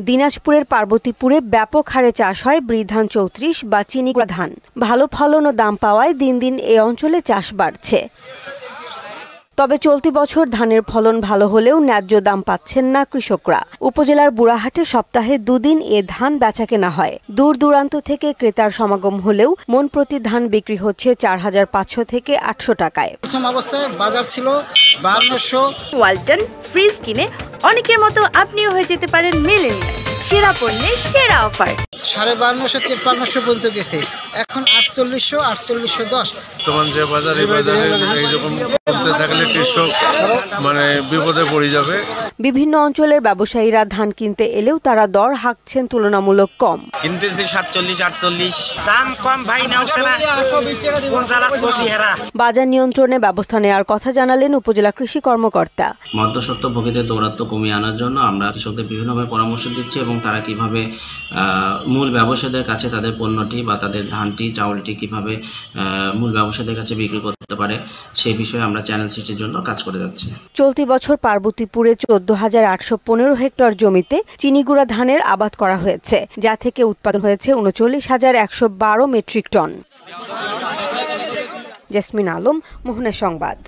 দিনাজপুরের পার্বতীপুরে ব্যাপক হারে চাষ হয় বৃধান ৩৪ বা চিনিগুড়া ধান। ভালো ফলন ও দাম পাওয়ায় দিন দিন এ অঞ্চলে চাষ বাড়ছে। তবে চলতি বছর ধানের ফলন ভালো হলেও ন্যায্য দাম পাচ্ছেন না কৃষকরা। উপজেলার বুড়াহাটে সপ্তাহে ২ দিন এ ধান বেচাকেনা হয়। দূর দূরান্ত থেকে ক্রেতার সমাগম হলেও মন প্রতি ধান বিক্রি হচ্ছে ৪৫০০ থেকে ৮০০ টাকায়। প্রথম অবস্থায় বাজার ছিল ৫২০০। ওয়ালটন ফ্রিজ কিনে অনেকের মতো আপনিও হয়ে যেতে পারেন মিলেনিয়াল। সেরা পণ্যের সেরা অফার। ৫২৫০ ৫৩০০ পর্যন্ত গেছে, এখন ৪৮০০ ৪৮১০। বর্তমান যে বাজারে এইরকম করতে থাকলে কৃষক বিপদে পড়ে যাবে। বিভিন্ন অঞ্চলের ব্যবসায়ীরা ধান কিনতে এলেও তারা দর হাঁকছেন তুলনামূলক কম। কিনতেছি ৪৭ ৪৮। দাম কম ভাই নাওছে না, কোন জায়গা কষি হেরা। বাজার নিয়ন্ত্রণে ব্যবস্থা নেওয়ার কথা জানালেন উপজেলা কৃষি কর্মকর্তা। মধ্যস্বত্বভোগীদের দৌরাত্ম্য কমিয়ে আনার জন্য আমরা কৃষকদের বিভিন্নভাবে পরামর্শ দিচ্ছি এবং তারা কিভাবে মূল ব্যবসায়ীদের কাছে তাদের পণ্যটি বা তাদের ধানটি চাউলটি কিভাবে মূল ব্যবসায়ীদের কাছে বিক্রি করতে পারে সেই বিষয়ে আমরা চ্যানেল সৃষ্টির জন্য কাজ করে যাচ্ছি। চলতি বছর পার্বতীপুরে ১৪,৮১৫ হেক্টর জমিতে চিনিগুড়া ধানের আবাদ করা হয়েছে, যা থেকে উৎপাদন হয়েছে ৩৯,১১২ মেট্রিক টন। জেসমিন আলম, মোহনা সংবাদ।